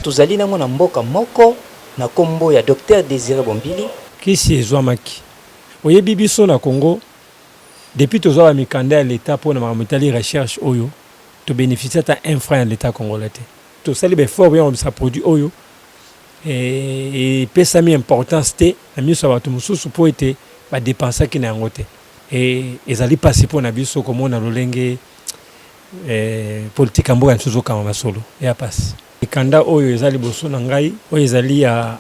tozali na mwana mboka moko na kombo ya Dr Désiré Bombili kisi ezwamaki oyebi biso na Congo depuis tozwa ba mikanda ya l'état pour na makambo recherche oyo to bénéficier ta un franc ya l'état congolais to sali be fort bien ça produit oyo et pesami importance te na miso ya bato mosusu po ete badépensaki na yango te et ezali pasi mpo na biso komona lolenge politique ya mboka mosusu okama masolo eya pasi mikanda oyo eza liboso na ngai oyo ezali ya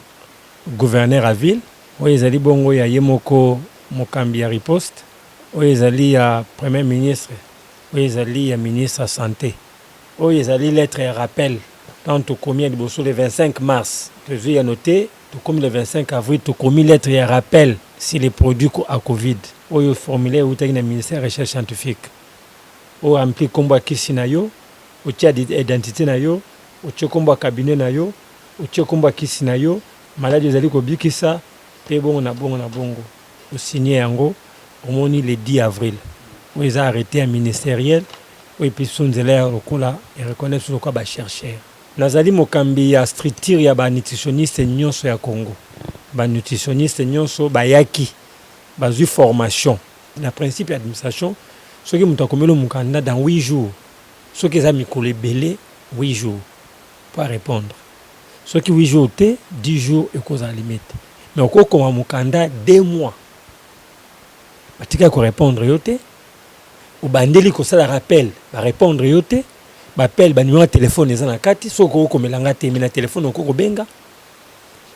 gouverneur à ville oyo ezali bongo ya ye moko mokambi ya riposte oyo ezali ya premier ministre oyo ezali ya ministre ya santé oyo ezali lettre ya rappel tant tokomi ya liboso le 25 mars tozwi ya noté tokomi le 25 avril tokomi lettre ya rappel si les produits à Covid oyo formulaire outaki na ministère recherche scientifique oyo ampli kombo ya kisi na yo otia identité na yo otie kombo ya cabinet na yo otie kombo ya kisi na yo maladi ezali kobikisa mpe bongo na bongo osigné yango omoni le 10 avril oyo eza arrêté ya ministériel oyo episo nzela ya lokola ereconnaître so lokola bachercheur nazali mokambi ya structure ya banutritionniste nyonso ya Congo banutritionniste nyonso bayaki bazwi formation na principe ya administration soki moto akomeli mokanda dans 8 jours soki eza mikolo ebele 8 jours pour répondre soki 8 jours te 10 jours ekozala limite mais okokoma mokanda 2 mois batika korépondre yo te obandeli kosala rappel barépondre yo te bapel banimero ya telefone eza na kati soki okomelanga te me na telefone okokobenga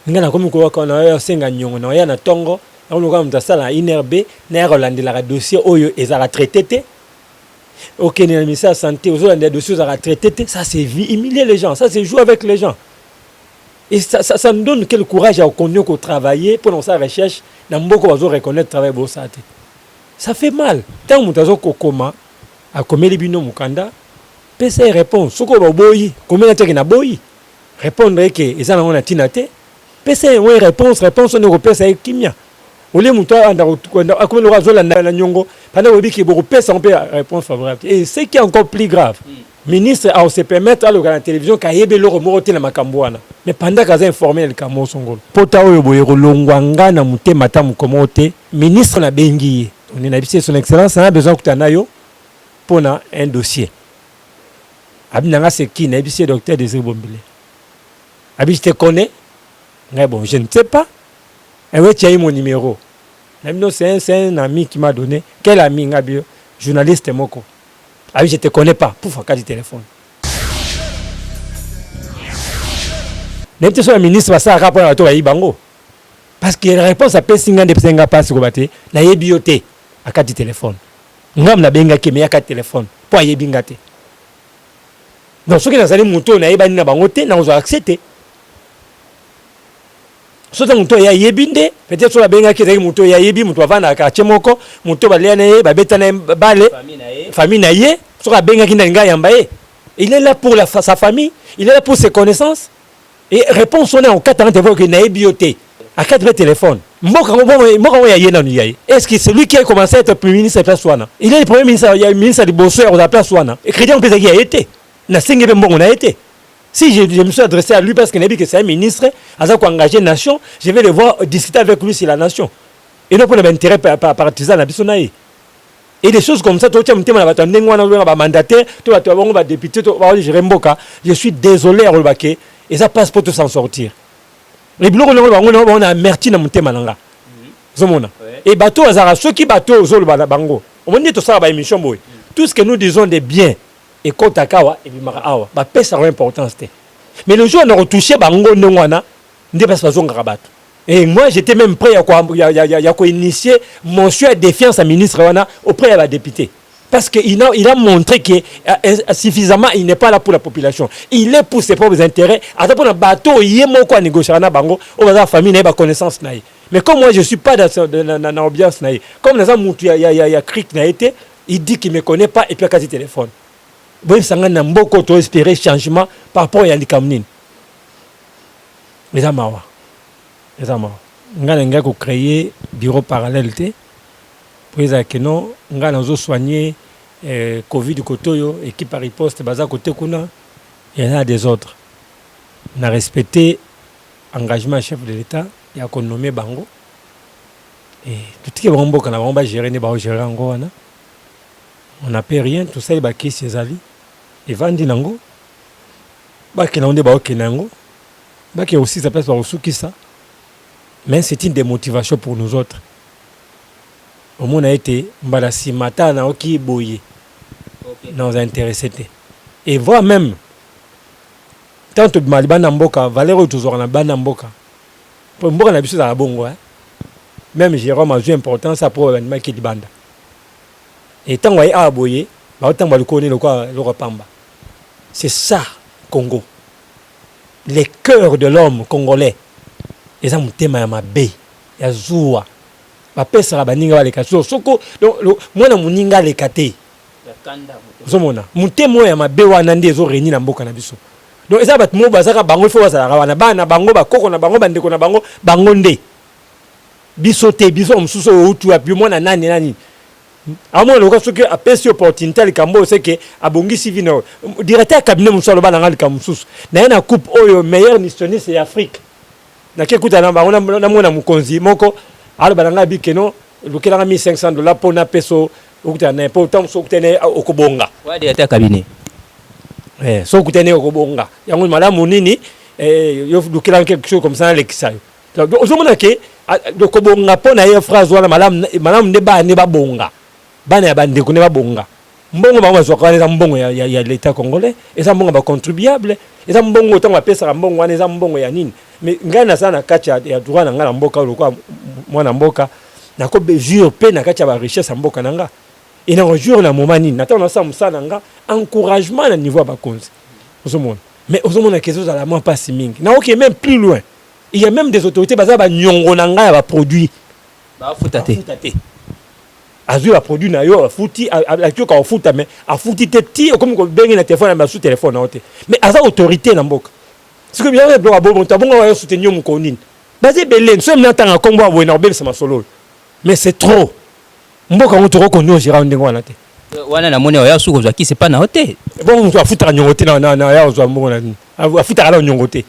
nga nakomi koyoka na oyo asenga nyongo na oya na ntongo nakoloka moto asala INRB na ya kolandelaka dossier oyo ezalaka traité te okende na ministère ya santé ozolandela dossier ezalaka traité te ça c'est humilier les gens ça c'est jouer avec les gens et ça nous donne quel courage à continuer à travailler pour sa recherche na mboko bazo reconnaître travail bo ça te ça fait mal tant moto azokokoma akomeli bino mukanda pesa réponse soko boyi komela teke na boyi répondre que eza na ngona tina te pesa une réponse on repesa kimia ole muto anda akomela wazola na nyongo pendant obi ki boko pesa on peut réponse favorable et ce qui est encore plus grave ministre a se permettre à la télévision kayebe lo remorote na makambwana mais pendant kaza informé le kamo songolo pota oyo boyero longwanga na mutema ta mukomote ministre na bengi on est habitué son excellence a besoin kutana yo pona un dossier abinanga c'est qui na habitué docteur Désiré Bombili abi je te connais mais bon je ne sais pas et ouais tu as eu mon numéro non c'est un ami qui m'a donné quel ami ngabio journaliste moko ah oui, je te connais pas. Pouf, à du téléphone. N'importe quel ministre va ça rapport à toi Ibango. Parce que la réponse à Pessinga de Pessinga passe au bâté, na yebioté à du téléphone. Ngam na benga ke me à téléphone. Pour yebingate. Donc ce qui n'a pas mouton na yebani na bangote na ozo accepter. Soto mouton ya yebinde, peut-être sur la benga ke mouton ya yebi mouton va na quartier moko, mouton ba liane ba betana balé. Famille naïe, sur la benga kinanga yambaye. Il est là pour sa famille, il est là pour ses connaissances. Et réponse on est en 4 ans de voir que naïe bioté à 4 téléphones. Est-ce que c'est lui qui a commencé à être premier ministre de la place Souana? Il est le premier ministre, il y a un ministre de Bosseur à place Souana. Et Crédit en peut y a été. Na singe ben bon on a été. Si je me suis adressé à lui parce qu'il a dit que c'est un ministre, à ça engagé nation, je vais le voir discuter avec lui sur la nation. Et non pour l'intérêt partisan à Bissonaï. Et des choses comme ça, je suis désolé à Rolbaké, et ça passe pour tout s'en sortir. Les blocs, on a amerti dans mon thème. Et bateau, ceux qui bateau, bango. On dit tout ça, tout ce que nous disons de bien, et Kotakawa, et Bimarawa, ça a importance. Mais le jour où on a retouché bango, on ne pas besoin de rabattre. Et moi, j'étais même prêt à initier mon choix de défiance à ministre auprès de la députée. Parce qu'il a montré que suffisamment, il n'est pas là pour la population. Il est pour ses propres intérêts. À pour un bateau, il est mon quoi négocier dans bango, on va la famille n'a pas connaissance. Mais comme moi, je ne suis pas dans l'ambiance, comme dans un moutou, il y a cric n'a été, il dit qu'il ne me connaît pas et puis il a quasi téléphone. Bon, ça n'a beaucoup espéré changement par rapport à Yannikamnin. Les Amawa. Nga ko créer bureau parallèle pour que non nga nazo soigner Covid kotoyo équipe riposte baza côté kuna il y en a des autres on a respecté engagement chef de l'État et a nommé bango et tout ce qui est bango quand on va gérer ne va gérer ango on n'a pas rien tout ça il va qui ses avis et vandi nango ba qui n'ont pas aucun nango ba qui aussi ça place par sous qui ça mais c'est une démotivation pour nous autres au moins on a été mbalasi mata na oki boye nous intéressé et voir même tant que malibana mboka valeur toujours na bana mboka pour mboka na biso za bongo même Jérôme a joué important ça pour l'animal qui banda et tant que a boye ba autant ba le connaît le quoi le pamba c'est ça Congo les cœurs de l'homme congolais les am tema ya mabe ya zuwa ba pesa ba ninga ba le kaso soko mwana muninga le kate zomona mutemo ya mabe wana ndi ezo reni na mboka na biso donc eza bat mo bazaka bango fo bazala wana bana bango bakoko na bango bandeko na bango bango nde biso te biso msuso utu api mwana nani amo le ko que apesi opportunité le kambo c'est que abongisi vino directeur cabinet musalo bana ngali kamsusu na na coupe oyo meilleur nutritionniste ya Afrique na kekuta na bango na mona mukonzi moko alo bana bikeno lukela $1500 pona peso ukutana po tant so kutene okobonga wa directeur cabinet so kutene okobonga yango malamu nini yo lukela quelque chose comme ça l'exayo donc ozomona ke okobonga pona ye phrase wala malamu ne ba bonga bana ya bandeko ne ba bonga mbongo ba wazo kwa eza mbongo ya l'état congolais eza mbongo ba contribuable eza mbongo tant bapesa mbongo wana eza mbongo ya nini mais ngana sana kacha ya droit na ngala mboka lokwa mwana mboka na ko jure pe na kacha ba richesse mboka nanga et na jure na moment nini natana sa musana nga encouragement na niveau ba konzi ozomona mais ozomona kezo za la moins pas si mingi na OK même plus loin il y a même des autorités baza ba nyongo na nga ya ba produit ba futate azu ba produit na yo afuti akio ka ofuta mais afuti te ti comme ko bengi na téléphone na sous téléphone na ote mais aza autorité na mboka ce que bien le bloc bon tabonga wa soutenir mon konine basé belen so même tanga kombo wa na obel sama solo mais c'est trop mboka on toro konyo gérant ndengo wana te wana na moni ya suko zwa ki c'est pas na ote bon on doit futa nyongo te na ya zo mbongo na afuta ala nyongo te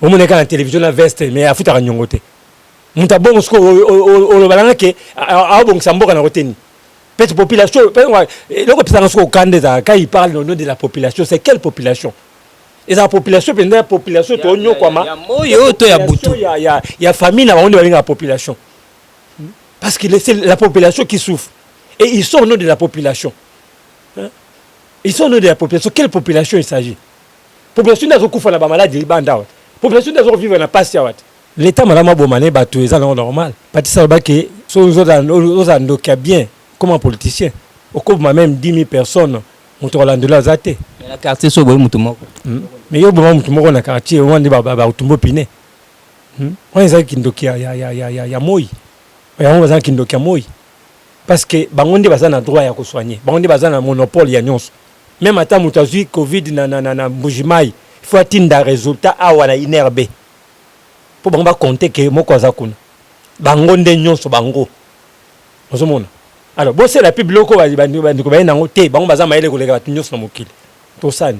on mona ka na télévision na veste mais afuta nyongo te muta bongo sko o balanga ke a bongo samboka na oteni petite population loko pesa sko kande za ka il parle au nom de la population c'est quelle population et la population pendant la population to nyo kwa ma moyo to ya butu ya famille na wonde balinga population parce que c'est la population qui souffre et ils sont au nom de la population ils sont au nom de la population quelle population il s'agit population d'azo kufa na ba maladie banda population d'azo vivre na passe ya l'état malama bomane bato eza normal patisa ba ke so aux andoka bien comme un politicien au couvre même 10 000 personnes on te relande la zate la quartier so boy mutu moko mais yo bomo mutu moko na quartier on ndi ba utumbo pine on eza kindoki ya moi on eza kindoki ya moi parce que bango ndi baza na droit ya ko soigner bango ndi baza na monopole ya nyonso même ata mutu azui covid na mbujimai il faut atinda résultat awa na inerbe pour bango ba compter que moko aza kuna bango nde nyonso bango ozomona alors bon c'est la pub loko ba ndiko ba nango te bango baza maele koleka bato nyonso na mokili to sani